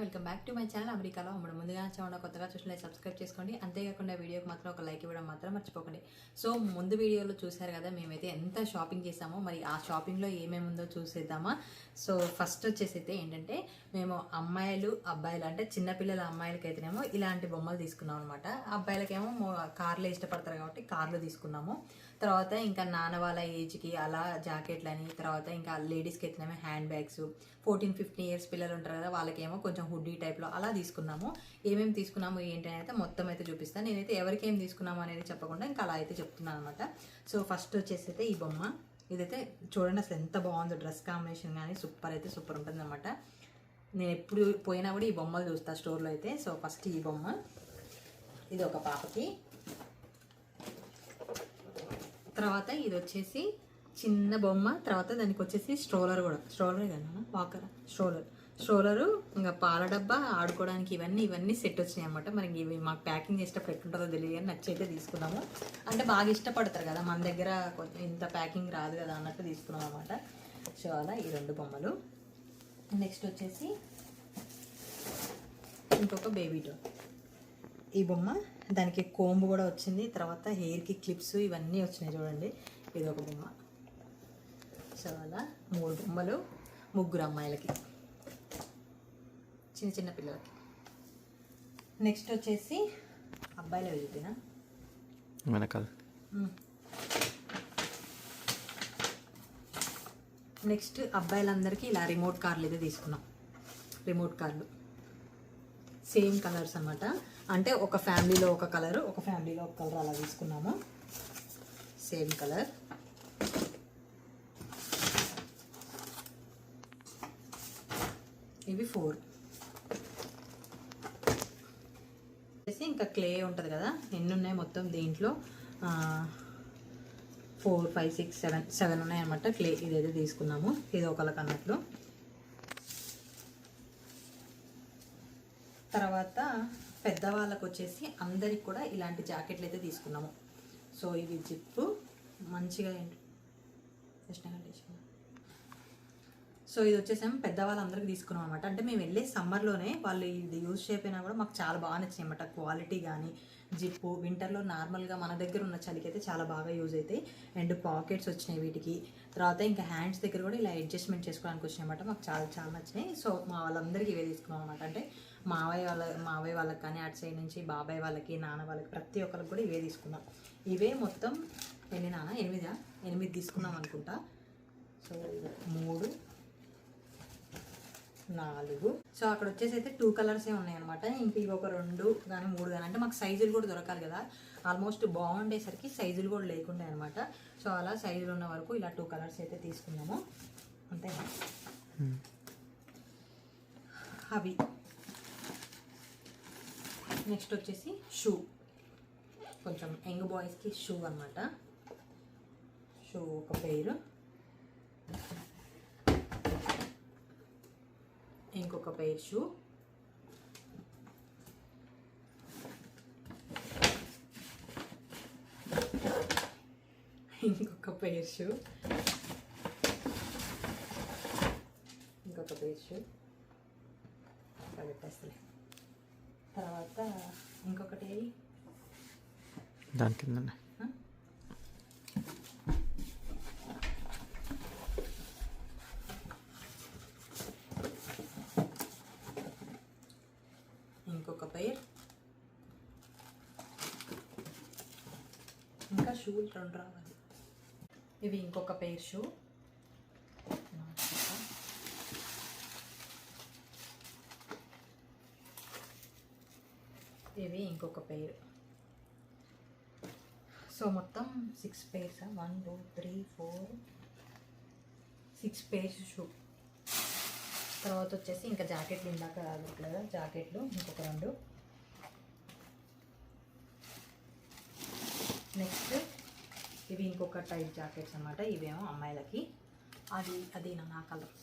Welcome back to my channel అమెరికాలో అమ్మడం. ముందుగా చూడండి, కొత్తగా చూసిన సబ్స్క్రైబ్ చేసుకోండి. అంతేకాకుండా వీడియోకి మాత్రం ఒక లైక్ ఇవ్వడం మాత్రం మర్చిపోకండి. సో ముందు వీడియోలో చూసారు కదా మేమైతే ఎంత షాపింగ్ చేసామో, మరి ఆ షాపింగ్లో ఏమేమి ఉందో చూసేద్దామా. సో ఫస్ట్ వచ్చేసి అయితే ఏంటంటే మేము అమ్మాయిలు అబ్బాయిలు అంటే చిన్నపిల్లల అమ్మాయిలకైతేనేమో ఇలాంటి బొమ్మలు తీసుకున్నాం అనమాట. అబ్బాయిలకేమో కార్లో ఇష్టపడతారు కాబట్టి కార్లో తీసుకున్నాము. తర్వాత ఇంకా నాన్న వాళ్ళ ఏజ్కి అలా జాకెట్లని, తర్వాత ఇంకా లేడీస్కి అయితేనేమో హ్యాండ్ బ్యాగ్స్, 14-15 ఇయర్స్ పిల్లలు ఉంటారు కదా వాళ్ళకేమో కొంచెం హుడ్డీ టైప్లో అలా తీసుకున్నాము. ఏమేమి తీసుకున్నాము ఏంటి అయితే మొత్తం అయితే చూపిస్తాను. నేనైతే ఎవరికి ఏం తీసుకున్నాము అనేది చెప్పకుండా ఇంకా అలా అయితే చెప్తున్నాను అనమాట. సో ఫస్ట్ వచ్చేసి అయితే ఈ బొమ్మ, ఇదైతే చూడండి అసలు ఎంత బాగుందో, డ్రెస్ కాంబినేషన్ కానీ సూపర్ అయితే సూపర్ ఉంటుంది అనమాట. నేను ఎప్పుడు పోయినా కూడా ఈ బొమ్మలు చూస్తాను స్టోర్లో అయితే. సో ఫస్ట్ ఈ బొమ్మ, ఇది ఒక పాపకి. తర్వాత ఇది వచ్చేసి చిన్న బొమ్మ, తర్వాత దానికి వచ్చేసి స్ట్రోలర్ కూడా, స్ట్రోలరే కదా వాకర్, స్ట్రోలరు, ఇంకా పాల డబ్బా, ఆడుకోవడానికి ఇవన్నీ సెట్ వచ్చినాయి అనమాట. మరి ఇవి మాకు ప్యాకింగ్ చేసేటప్పుడు ఎట్లుంటుందో తెలియదు కానీ నచ్చైతే తీసుకున్నాము. అంటే బాగా ఇష్టపడతారు కదా, మన దగ్గర కొంచెం ఇంత ప్యాకింగ్ రాదు కదా అన్నట్టు తీసుకున్నాం అనమాట. సో అలా ఈ 2 బొమ్మలు. నెక్స్ట్ వచ్చేసి ఇంకొక బేబీ డాల్. ఈ బొమ్మ, దానికి కోంబు కూడా వచ్చింది, తర్వాత హెయిర్కి క్లిప్స్ ఇవన్నీ వచ్చినాయి చూడండి. ఇది ఒక బొమ్మ. సో అలా 3 బొమ్మలు, 3 అమ్మాయిలకి, చిన్న చిన్న పిల్లలకి. నెక్స్ట్ వచ్చేసి అబ్బాయిలు వెళ్ళిపోయినా వెనకాల. నెక్స్ట్ అబ్బాయిలందరికీ ఇలా రిమోట్ కార్లు అయితే తీసుకున్నాం. రిమోట్ కార్లు సేమ్ కలర్స్ అన్నమాట. అంటే ఒక ఫ్యామిలీలో ఒక కలరు, ఒక ఫ్యామిలీలో ఒక కలర్ అలా తీసుకున్నాము. Same colour. ఇవి 4. ఇంకా క్లే ఉంటుంది కదా, ఎన్ని ఉన్నాయి మొత్తం దీంట్లో 4, 5, 6, 7 ఉన్నాయి అన్నమాట. క్లే ఇదైతే తీసుకున్నాము, ఇది ఒకళ్ళకి అన్నట్లు. తర్వాత పెద్దవాళ్ళకు వచ్చేసి అందరికి కూడా ఇలాంటి జాకెట్లు అయితే తీసుకున్నాము. సో ఇవి జిప్పు మంచిగా ఏంటి. సో ఇది వచ్చేసాము పెద్దవాళ్ళందరికీ తీసుకున్నాం అనమాట. అంటే మేము వెళ్ళే సమ్మర్లోనే వాళ్ళు ఇది యూజ్ చేయకపోయినా కూడా మాకు చాలా బాగా నచ్చింది అనమాట. క్వాలిటీ కానీ జిప్పు, వింటర్లో నార్మల్గా మన దగ్గర ఉన్న చలికి అయితే చాలా బాగా యూజ్ అవుతాయి. అండ్ పాకెట్స్ వచ్చినాయి వీటికి. తర్వాత ఇంకా హ్యాండ్స్ దగ్గర కూడా ఇలా అడ్జస్ట్మెంట్ చేసుకోవడానికి వచ్చినాయి అనమాట. మాకు చాలా చాలా నచ్చినాయి. సో మా వాళ్ళందరికీ ఇవే తీసుకున్నాం అనమాట. అంటే మావయ్య వాళ్ళకి కానీ, అటు సైడ్ నుంచి బాబాయ్ వాళ్ళకి, నాన్న వాళ్ళకి, ప్రతి ఒక్కరికి కూడా ఇవే తీసుకున్నాం. ఇవే మొత్తం ఎన్ని నాన్న 8 తీసుకున్నాం అనుకుంటా. సో 3, 4. సో అక్కడ వచ్చేసి అయితే 2 కలర్సే ఉన్నాయి అనమాట. ఇంక ఇవి ఒక 2 కానీ 3 కానీ, అంటే మాకు సైజులు కూడా దొరకాలి కదా. ఆల్మోస్ట్ బాగుండేసరికి సైజులు కూడా లేకుండే అనమాట. సో అలా సైజులు ఉన్న వరకు ఇలా 2 కలర్స్ అయితే తీసుకున్నాము అంతే. అవి నెక్స్ట్ వచ్చేసి షూ, కొంచెం యంగ్ బాయ్స్కి షూ అనమాట. షూ ఒక పేరు, ఇంకొక పేర్ షూ, ఇంకొక పేర్ షూ, ఇంకొక పేర్ షూ పెట్టేస్తలే. తర్వాత ఇంకొకటి దాని కింద ఇంకొక పేర్, ఇంకా షూలు 2 రావాలి. ఇవి ఇంకొక పేర్ షూ. ఇవి ఇంకొక పేరు. సో మొత్తం 6 పేర్స్, 1, 2, 3, 4, 6 పేర్స్ షూ. తర్వాత వచ్చేసి ఇంకా జాకెట్లు ఇందాక కదా జాకెట్లు ఇంకొక 2. నెక్స్ట్ ఇవి ఇంకొక టైప్ జాకెట్స్ అన్నమాట. ఇవేమో అమ్మాయిలకి. అది నా కలర్.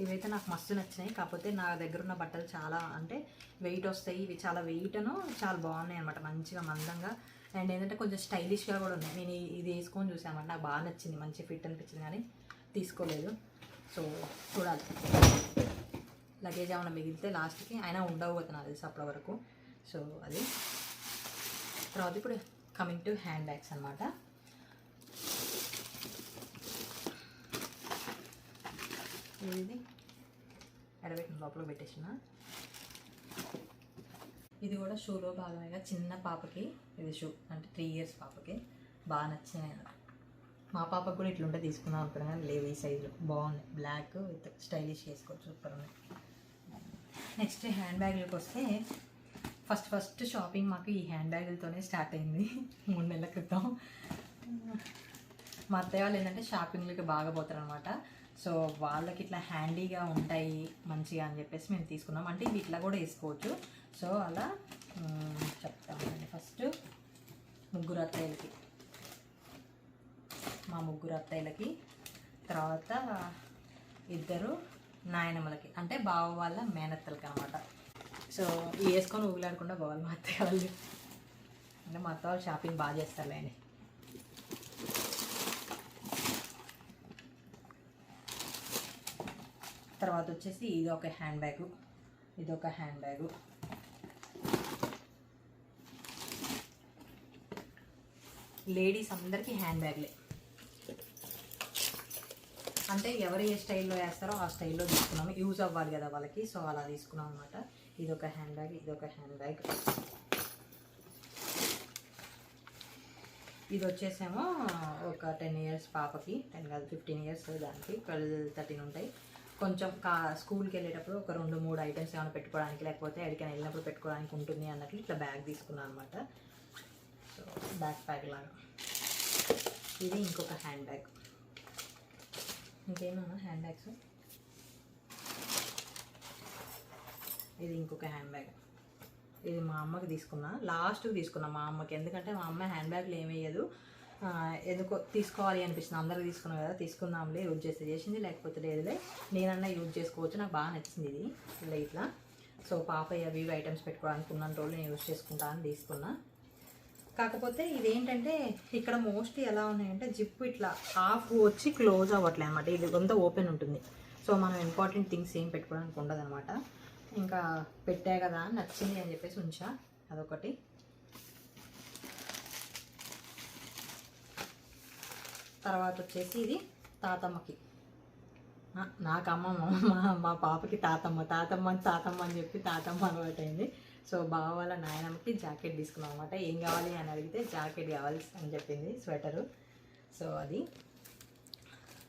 ఇవైతే నాకు మస్తు నచ్చినాయి. కాకపోతే నా దగ్గర ఉన్న బట్టలు చాలా అంటే వెయిట్ వస్తాయి. ఇవి చాలా వెయిట్ను చాలా బాగున్నాయి అనమాట, మంచిగా మందంగా. అండ్ ఏంటంటే కొంచెం స్టైలిష్గా కూడా ఉన్నాయి. నేను ఇది వేసుకొని చూసామంటే నాకు బాగా నచ్చింది, మంచి ఫిట్ అనిపించింది, కానీ తీసుకోలేదు. సో చూడాలి, లగేజ్ ఏమైనా మిగిలితే లాస్ట్కి అయినా ఉండవు కదా నాకు తెలిసి అప్పటి వరకు. సో అది. తర్వాత ఇప్పుడు కమింగ్ టు హ్యాండ్ బ్యాగ్స్ అనమాట. ఇది ఎడబెట్టిన లోపల పెట్టేసిన. ఇది కూడా షూలో భాగమేగా, చిన్న పాపకి ఇది షూ, అంటే 3 years పాపకి బాగా నచ్చినాయి. మా పాపకు కూడా ఇట్లుంటే తీసుకుందాం అనుకున్నా కానీ లేవు, ఈ సైజులో బాగుంది. బ్లాక్ విత్ స్టైలిష్ చేసుకోవచ్చు, సూపర్ ఉన్నాయి. నెక్స్ట్ హ్యాండ్ బ్యాగులకు వస్తే ఫస్ట్ షాపింగ్ మాకు ఈ హ్యాండ్ బ్యాగులతోనే స్టార్ట్ అయింది 3 నెలల క్రితం. మా అత్తయ్య వాళ్ళు ఏంటంటే షాపింగ్లకి బాగా పోతారు అనమాట. సో వాళ్ళకి ఇట్లా హ్యాండీగా ఉంటాయి మంచిగా అని చెప్పేసి మేము తీసుకున్నాం. అంటే ఇవి ఇట్లా కూడా వేసుకోవచ్చు. సో అలా చెప్తామండి. ఫస్ట్ మా ముగ్గురు అత్తయ్యలకి, తర్వాత 2 నాయనమ్మలకి, అంటే బావ వాళ్ళ మేనత్తలకి అనమాట. సో వేసుకొని ఊగులాడకుండా పోవాలి మా అత్తయ్య వాళ్ళు. అంటే మా అత్త వాళ్ళు షాపింగ్ బాగా చేస్తారులేండి. తర్వాత వచ్చేసి ఇదొక హ్యాండ్ బ్యాగు. లేడీస్ అందరికీ హ్యాండ్ బ్యాగ్లే, అంటే ఎవరు ఏ స్టైల్లో వేస్తారో ఆ స్టైల్లో తీసుకున్నాము, యూజ్ అవ్వాలి కదా వాళ్ళకి. సో అలా తీసుకున్నాం అనమాట. ఇదొక హ్యాండ్ బ్యాగ్. ఇది వచ్చేసేమో ఒక 10 years పాపకి, 10 కాదు 15 years దానికి, 12-13 ఉంటాయి. కొంచెం స్కూల్కి వెళ్ళేటప్పుడు ఒక 2-3 ఐటమ్స్ ఏమైనా పెట్టుకోవడానికి, లేకపోతే ఎక్కడికైనా వెళ్ళినప్పుడు పెట్టుకోవడానికి ఉంటుంది అన్నట్లు ఇట్లా బ్యాగ్ తీసుకున్నాను అనమాట. సో బ్యాక్ ప్యాక్ లాగా. ఇది ఇంకొక హ్యాండ్ బ్యాగ్. ఇంకేమన్నా హ్యాండ్ బ్యాగ్స్. ఇది ఇంకొక హ్యాండ్ బ్యాగ్. ఇది మా అమ్మకి లాస్ట్కి తీసుకున్నా మా అమ్మకి. ఎందుకంటే మా అమ్మ హ్యాండ్ బ్యాగ్లు ఏమి వేయదు, ఎందుకో తీసుకోవాలి అనిపిస్తుంది. అందరూ తీసుకున్నాం కదా, తీసుకుందాంలే, యూజ్ చేసింది, లేకపోతే లేదులే, నేనన్నా యూజ్ చేసుకోవచ్చు. నాకు బాగా నచ్చింది ఇది ఇట్లా. సో పాప అవి ఐటమ్స్ పెట్టుకోవడానికి ఉన్న రోజులు నేను యూజ్ చేసుకుంటా అని తీసుకున్నా. కాకపోతే ఇదేంటంటే ఇక్కడ మోస్ట్లీ ఎలా ఉన్నాయంటే జిప్ ఇట్లా హాఫ్ వచ్చి క్లోజ్ అవ్వట్లే అనమాట. ఇది కొంత ఓపెన్ ఉంటుంది. సో మనం ఇంపార్టెంట్ థింగ్స్ ఏం పెట్టుకోవడానికి ఉండదు అనమాట. ఇంకా పెట్టా కదా నచ్చింది అని చెప్పేసి ఉంచా, అదొకటి. తర్వాత వచ్చేసి ఇది తాతమ్మకి, నాకు అమ్మమ్మ, మా పాపకి తాతమ్మ అని చెప్పి తాతమ్మ అలవాటైంది. సో బావ వాళ్ళ నాయనమ్మకి జాకెట్ తీసుకున్నాం అనమాట. ఏం కావాలి అని అడిగితే జాకెట్ కావాలి అని చెప్పింది, స్వెటరు. సో అది.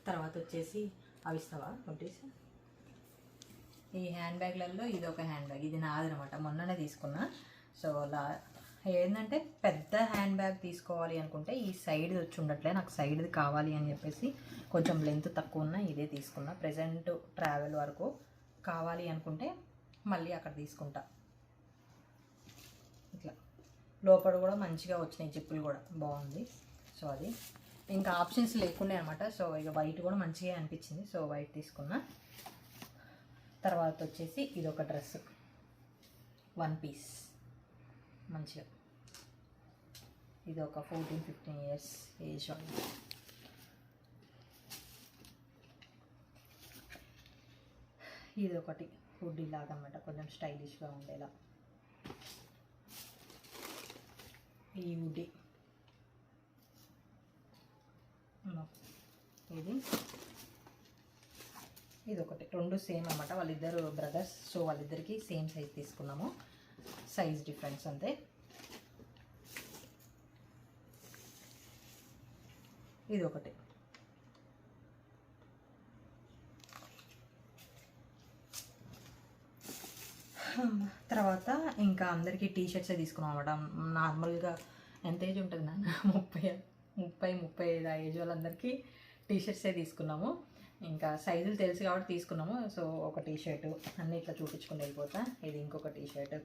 తర్వాత వచ్చేసి అవి ఇస్తావా నోటీస్. ఈ హ్యాండ్ బ్యాగ్లలో ఇది ఒక హ్యాండ్ బ్యాగ్, ఇది నాదనమాట, మొన్ననే తీసుకున్నా. సో అలా ఏంటంటే పెద్ద హ్యాండ్ బ్యాగ్ తీసుకోవాలి అనుకుంటే ఈ సైడ్ వచ్చి ఉండట్లే, నాకు సైడ్ది కావాలి అని చెప్పేసి కొంచెం లెంత్ తక్కువ ఉన్న ఇదే తీసుకున్నా. ప్రజెంట్ ట్రావెల్ వరకు కావాలి అనుకుంటే మళ్ళీ అక్కడ తీసుకుంటా. ఇట్లా లోపల కూడా మంచిగా వచ్చినాయి, జిప్పులు కూడా బాగుంది. సో అది ఇంకా ఆప్షన్స్ లేకుండా అనమాట. సో ఇక వైట్ కూడా మంచిగా అనిపించింది, సో వైట్ తీసుకున్నా. తర్వాత వచ్చేసి ఇది ఒక డ్రెస్, 1 piece మంచిగా. ఇది ఒక 14-15 years ఏజ్ వాళ్ళు. ఇది ఒకటి హుడ్డీ లాగా అనమాట, కొంచెం స్టైలిష్గా ఉండేలా. ఈ హుడ్డీ ఇది ఒకటి, 2 సేమ్ అనమాట. వాళ్ళిద్దరు బ్రదర్స్, సో వాళ్ళిద్దరికి సేమ్ సైజ్ తీసుకున్నాము, సైజ్ డిఫరెన్స్ అంతే. ఇది ఒకటి. తర్వాత ఇంకా అందరికీ టీషర్ట్సే తీసుకున్నాం అనమాట. నార్మల్గా ఎంత ఏజ్ ఉంటుంది నాన్న, 30-35 ఆ ఏజ్ వాళ్ళందరికీ టీషర్ట్సే తీసుకున్నాము. ఇంకా సైజులు తెలుసు కాబట్టి తీసుకున్నాము. సో ఒక టీషర్టు అన్నీ ఇట్లా చూపించుకుని వెళ్ళిపోతా. ఇది ఇంకొక టీషర్టు,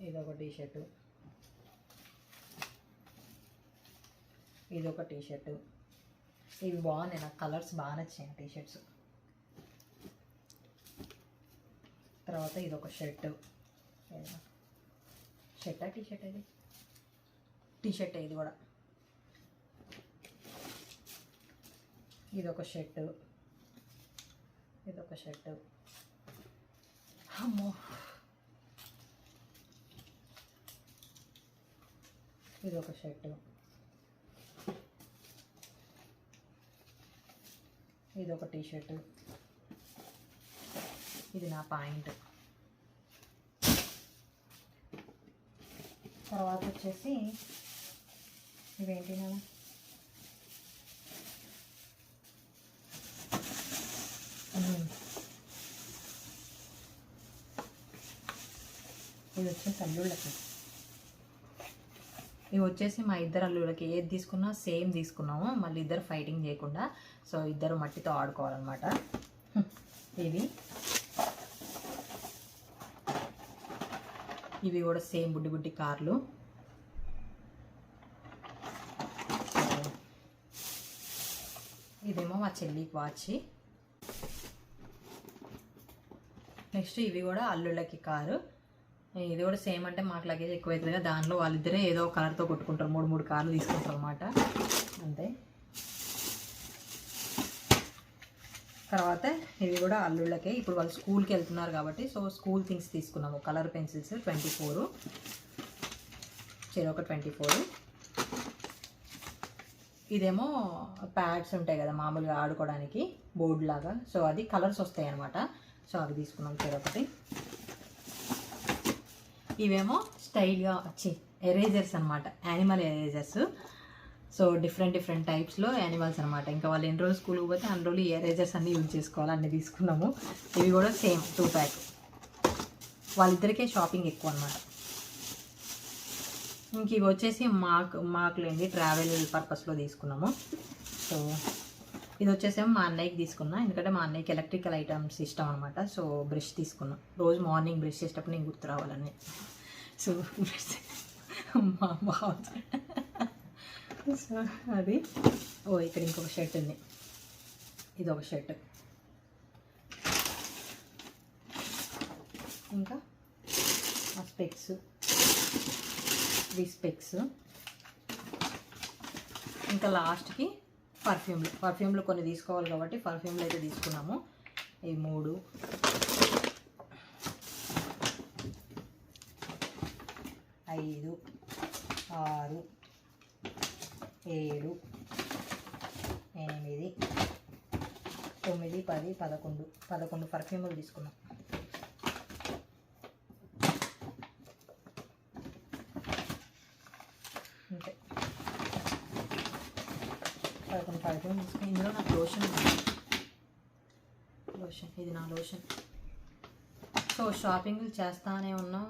ఇది ఒక టీషర్టు, ఇది ఒక టీషర్ట్. ఇవి బాగున్నాయి, నాకు కలర్స్ బాగా నచ్చాయి టీషర్ట్స్. తర్వాత ఇది ఒక షర్టు. షర్టా టీషర్ట్? ఇది టీషర్ట్. ఇది కూడా ఇదొక షర్టు. ఇదొక షర్టు. అమ్మో, ఇదొక షర్టు. ఇదొక టీషర్టు. ఇది నా పాయింట్. తర్వాత వచ్చేసి ఇవేంటి నాన్న, ఇది వచ్చేసి అల్లుళ్ళకి. ఇవి వచ్చేసి మా ఇద్దరు అల్లుళ్ళకి ఏది తీసుకున్నా సేమ్ తీసుకున్నాము, మళ్ళీ ఇద్దరు ఫైటింగ్ చేయకుండా. సో ఇద్దరు మట్టితో ఆడుకోవాలన్నమాట. ఇవి కూడా సేమ్ బుడ్డి బుడ్డి కార్లు. ఇదేమో మా చెల్లికి వాచ్. నెక్స్ట్ ఇవి కూడా అల్లుళ్ళకి కారు. ఇది కూడా సేమ్, అంటే మాకు లగేజ్ ఎక్కువ అవుతుంది కదా, దానిలో వాళ్ళిద్దరే ఏదో కలర్తో కొట్టుకుంటారు. 3 కార్లు తీసుకుంటారు అన్నమాట, అంతే. తర్వాత ఇవి కూడా అల్లుళ్ళకే. ఇప్పుడు వాళ్ళు స్కూల్కి వెళ్తున్నారు కాబట్టి సో స్కూల్ థింగ్స్ తీసుకున్నాము. కలర్ పెన్సిల్స్ 24, చెరొక 24. ఇదేమో ప్యాడ్స్ ఉంటాయి కదా మామూలుగా ఆడుకోవడానికి, బోర్డు లాగా. సో అది కలర్స్ వస్తాయి అన్నమాట. సో అవి తీసుకున్నాం చెరొకటి. ఇవేమో స్టైల్గా వచ్చి ఎరేజర్స్ అనమాట, యానిమల్ ఎరేజర్స్. సో డిఫరెంట్ టైప్స్లో యానిమల్స్ అనమాట. ఇంకా వాళ్ళు ఎన్ని రోజులు స్కూల్కి పోతే అన్ని రోజులు ఎరేజర్స్ అన్నీ యూజ్ చేసుకోవాలి, అన్నీ తీసుకున్నాము. ఇవి కూడా సేమ్ 2 ప్యాక్. వాళ్ళిద్దరికే షాపింగ్ ఎక్కువ అనమాట. ఇంక ఇవి వచ్చేసి మాకులేండి ట్రావెల్ పర్పస్లో తీసుకున్నాము. సో ఇది వచ్చేసేమో మా అన్నయ్యకి తీసుకున్నా, ఎందుకంటే మా అన్నయ్యకి ఎలక్ట్రికల్ ఐటమ్స్ ఇష్టం అనమాట. సో బ్రష్ తీసుకున్నాం, రోజు మార్నింగ్ బ్రష్ చేసేటప్పుడు నేను గుర్తు రావాలని. సో బ్రష్ సో అది. ఇక్కడ ఇంకొక షర్ట్ ఉంది, ఇది ఒక షర్ట్. ఇంకా ఆ స్పెక్స్, ఈ స్పెక్స్. ఇంకా లాస్ట్కి పర్ఫ్యూమ్లు కొన్ని తీసుకోవాలి కాబట్టి పర్ఫ్యూమ్లు అయితే తీసుకున్నాము. ఈ 3, 5, 6, 7, 8, 9, 10, 11 పర్ఫ్యూములు తీసుకున్నాం. అంతే, 11 పర్ఫ్యూమ్ తీసుకుని. ఇందులో నాకు లోషన్, ఇది నా లోషన్. సో షాపింగ్లు చేస్తానే ఉన్నాం,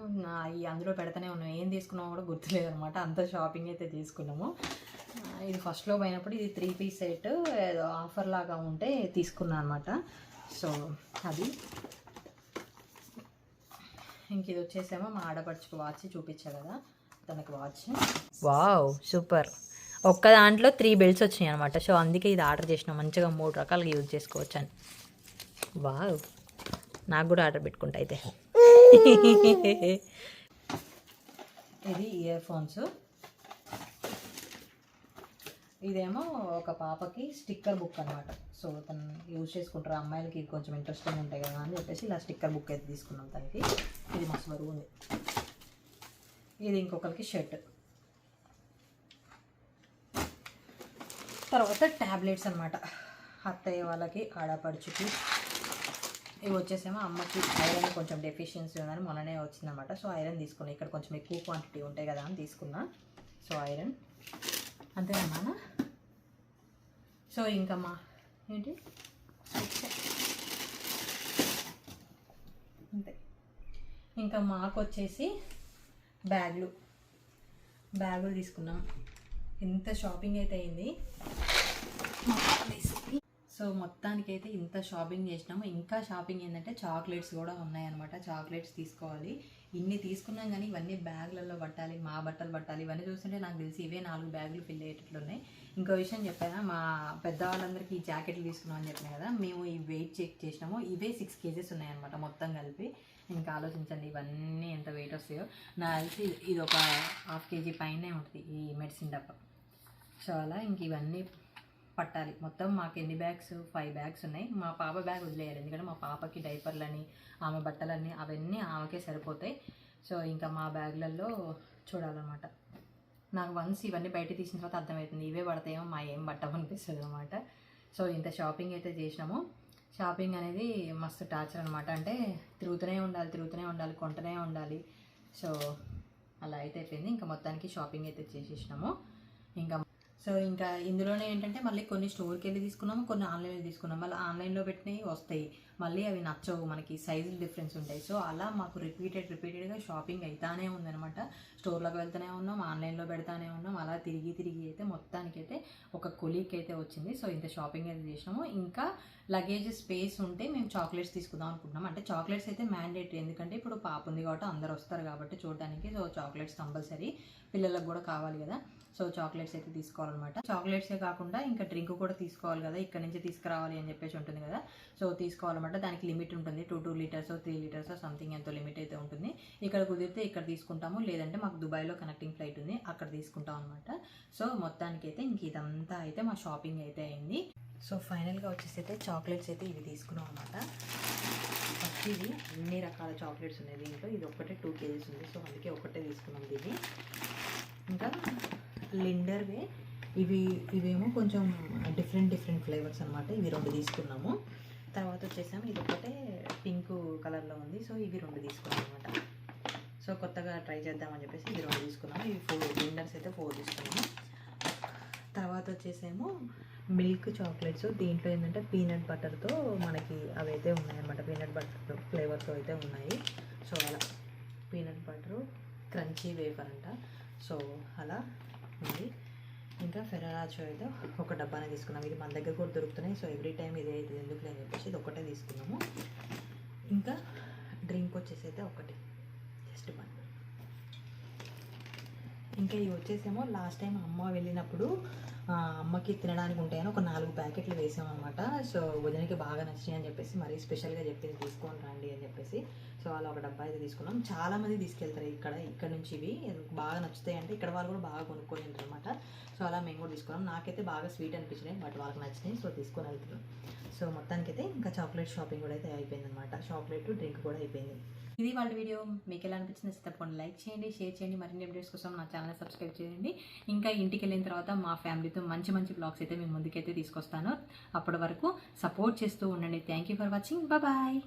అందులో పెడతానే ఉన్నాం. ఏం తీసుకున్నామో కూడా గుర్తులేదనమాట, అంత షాపింగ్ అయితే తీసుకున్నాము. ఇది ఫస్ట్లో పోయినప్పుడు ఇది 3 పీస్ సెట్ ఏదో ఆఫర్ లాగా ఉంటే తీసుకున్నాను అనమాట. సో అది. ఇంక ఇది వచ్చేసేమో మా ఆడపడుచుకు వాచ్ చూపించా కదా, తనకు వాచ్. Wow, super. ఒక్క దాంట్లో 3 బెల్ట్స్ వచ్చినాయి అనమాట. సో అందుకే ఇది ఆర్డర్ చేసినాం, మంచిగా 3 రకాలుగా యూజ్ చేసుకోవచ్చు అని. వావ్, నాకు కూడా ఆర్డర్ పెట్టుకుంటా అయితే. ఇది ఇయర్ ఫోన్స్. ఇదేమో ఒక పాపకి స్టిక్కర్ బుక్ అనమాట. సో తను యూజ్ చేసుకుంటారు, అమ్మాయిలకి కొంచెం ఇంట్రెస్టింగ్ ఉంటాయి కదా అని చెప్పేసి ఇలా స్టిక్కర్ బుక్ అయితే తీసుకున్నాం తనకి. ఇది మస్తు బరువు ఉంది. ఇది ఇంకొకరికి షర్ట్. తర్వాత ట్యాబ్లెట్స్ అనమాట, అత్తయ్య వాళ్ళకి ఆడపడుచుకి. ఇవి వచ్చేసేమో అమ్మకి ఐరన్ కొంచెం డెఫిషియన్సీ ఉందని మొన్ననే వచ్చిందనమాట. సో ఐరన్ తీసుకున్నా, ఇక్కడ కొంచెం ఎక్కువ క్వాంటిటీ ఉంటాయి కదా అని తీసుకున్నా. సో ఐరన్ అంతేనా. సో ఇంకా మా ఏంటి అంతే. ఇంకా మాకు వచ్చేసి బ్యాగులు తీసుకున్నాం. ఇంత షాపింగ్ అయితే అయింది. సో మొత్తానికైతే ఇంత షాపింగ్ చేసినాము. ఇంకా షాపింగ్ ఏంటంటే చాక్లెట్స్ కూడా ఉన్నాయన్నమాట. చాక్లెట్స్ తీసుకోవాలి. ఇన్ని తీసుకున్నాం కానీ ఇవన్నీ బ్యాగులలో పట్టాలి, మా బట్టలు పట్టాలి. ఇవన్నీ చూస్తుంటే నాకు తెలిసి ఇవే 4 బ్యాగులు ఫిల్ అయ్యేటట్లు ఉన్నాయి. ఇంకో విషయం చెప్పాను, మా పెద్దవాళ్ళందరికీ ఈ జాకెట్లు తీసుకున్నాం అని చెప్పినా కదా, మేము ఈ వెయిట్ చెక్ చేసినాము. ఇవే 6 kgs ఉన్నాయన్నమాట మొత్తం కలిపి. ఇంకా ఆలోచించండి ఇవన్నీ ఎంత వెయిట్ వస్తాయో. నాకు తెలిసి ఇది ఒక 1/2 kg పైనే ఉంటుంది ఈ మెడిసిన్ డబ్బా. సో అలా ఇంక ఇవన్నీ పట్టాలి. మొత్తం మాకు ఎన్ని బ్యాగ్స్, 5 బ్యాగ్స్ ఉన్నాయి. మా పాప బ్యాగ్ వదిలేయాలి, ఎందుకంటే మా పాపకి డైపర్లని, ఆమె బట్టలన్నీ అవన్నీ ఆమెకే సరిపోతాయి. సో ఇంకా మా బ్యాగ్లలో చూడాలన్నమాట. నాకు వన్స్ ఇవన్నీ బయట తీసిన తర్వాత అర్థమవుతుంది ఇవే పడతాయేమో, మా ఏం పట్టవు అనిపిస్తుంది అనమాట. సో ఇంత షాపింగ్ అయితే చేసినాము. షాపింగ్ అనేది మస్తు టార్చర్ అనమాట. అంటే తిరుగుతూనే ఉండాలి, కొంటూనే ఉండాలి. సో అలా అయితే అయిపోయింది. ఇంకా మొత్తానికి షాపింగ్ అయితే చేసేసినాము. ఇంకా ఇందులోనే ఏంటంటే మళ్ళీ కొన్ని స్టోర్కి వెళ్ళి తీసుకున్నాము, కొన్ని ఆన్లైన్లో తీసుకున్నాము. మళ్ళీ ఆన్లైన్లో పెట్టినవి వస్తాయి, మళ్ళీ అవి నచ్చవు, మనకి సైజులు డిఫరెన్స్ ఉంటాయి. సో అలా మాకు రిపీటెడ్గా షాపింగ్ అవుతానే ఉందనమాట. స్టోర్లోకి వెళ్తూనే ఉన్నాం, ఆన్లైన్లో పెడతానే ఉన్నాం. అలా తిరిగి అయితే మొత్తానికైతే ఒక కొలీక్ అయితే వచ్చింది. సో ఇంత షాపింగ్ అయితే చేసినాము. ఇంకా లగేజ్ స్పేస్ ఉంటే మేము చాక్లెట్స్ తీసుకుందాం అనుకుంటున్నాం. అంటే చాక్లెట్స్ అయితే మ్యాండేటరీ, ఎందుకంటే ఇప్పుడు పాప ఉంది కాబట్టి అందరు వస్తారు కాబట్టి చూడడానికి. సో చాక్లెట్స్ కంపల్సరీ, పిల్లలకు కూడా కావాలి కదా. సో చాక్లెట్స్ అయితే తీసుకోవాలన్నమాట. చాక్లెట్సే కాకుండా ఇంకా డ్రింక్ కూడా తీసుకోవాలి కదా, ఇక్కడ నుంచి తీసుకురావాలి అని చెప్పేసి ఉంటుంది కదా. సో తీసుకోవాలన్నమాట. దానికి లిమిట్ ఉంటుంది, 2 లీటర్స్ 3 లీటర్స్ సంథింగ్ ఎంతో లిమిట్ అయితే ఉంటుంది. ఇక్కడ కుదిరితే ఇక్కడ తీసుకుంటాము, లేదంటే మాకు దుబాయ్లో కనెక్టింగ్ ఫ్లైట్ ఉంది, అక్కడ తీసుకుంటాం అనమాట. సో మొత్తానికైతే ఇంక ఇదంతా అయితే మా షాపింగ్ అయితే అయింది. సో ఫైనల్గా వచ్చేసి అయితే చాక్లెట్స్ అయితే ఇవి తీసుకున్నాం అనమాట. ఫస్ట్ ఇవి అన్ని రకాల చాక్లెట్స్ ఉన్నాయి దీంట్లో. ఇది ఒక్కటే 2 kgs ఉంది, సో అందుకే ఒకటే తీసుకున్నాం దీన్ని. ఇంకా లిండర్వే ఇవేమో కొంచెం డిఫరెంట్ ఫ్లేవర్స్ అనమాట. ఇవి 2 తీసుకున్నాము. తర్వాత వచ్చేసాము ఇది ఒకటే పింక్ కలర్లో ఉంది, సో ఇవి 2 తీసుకున్నాం అనమాట. సో కొత్తగా ట్రై చేద్దామని చెప్పేసి ఇవి 2 తీసుకున్నాము. ఇవి 4 లిండర్స్ అయితే 4 తీసుకున్నాము. తర్వాత వచ్చేసేమో మిల్క్ చాక్లెట్స్. దీంట్లో ఏంటంటే పీనట్ బటర్తో మనకి అవి అయితే ఉన్నాయన్నమాట, పీనట్ బటర్ ఫ్లేవర్తో అయితే ఉన్నాయి. సో అలా పీనట్ బటరు క్రంచీ వేఫర్ అంట. సో అలా ఉంది. ఇంకా ఫెరారాచో అయితే ఒక డబ్బానే తీసుకున్నాం. ఇది మన దగ్గర కూడా దొరుకుతున్నాయి. సో ఎవ్రీ టైం ఇదే అయితే ఎందుకు అని చెప్పేసి ఇది ఒకటే తీసుకున్నాము. ఇంకా డ్రింక్ వచ్చేసి అయితే ఒకటి, జస్ట్ 1. ఇంకా ఇవి వచ్చేసేమో లాస్ట్ టైం అమ్మ వెళ్ళినప్పుడు అమ్మకి తినడానికి ఉంటాయని ఒక 4 ప్యాకెట్లు వేసామన్నమాట. సో వదినకి బాగా నచ్చినాయి అని చెప్పేసి మరీ స్పెషల్గా చెప్పింది తీసుకొని రండి అని చెప్పేసి. సో అలా ఒక డబ్బా అయితే తీసుకున్నాం. చాలామంది తీసుకెళ్తారు ఇక్కడ నుంచి ఇవి బాగా నచ్చుతాయి అంటే ఇక్కడ వాళ్ళు కూడా బాగా కొనుక్కొని ఉంటారు అనమాట. సో అలా మేము కూడా తీసుకున్నాం. నాకైతే బాగా స్వీట్ అనిపించినాయి, బట్ వాళ్ళకి నచ్చినాయి, సో తీసుకొని వెళ్తున్నాం. సో మొత్తానికైతే ఇంకా చాక్లెట్ షాపింగ్ కూడా అయితే అయిపోయింది అనమాట. చాక్లెట్ డ్రింక్ కూడా అయిపోయింది. ఇది వాళ్ళ వీడియో. మీకు ఎలా అనిపించింది తప్పకుండా లైక్ చేయండి, షేర్ చేయండి. మరిన్ని అప్డేట్స్ కోసం నా ఛానల్ సబ్స్క్రైబ్ చేయండి. ఇంకా ఇంటికి వెళ్ళిన తర్వాత మా ఫ్యామిలీతో మంచి బ్లాగ్స్ అయితే మేము ముందుకైతే తీసుకొస్తాను. అప్పటి వరకు సపోర్ట్ చేస్తూ ఉండండి. Thank you for watching. Bye.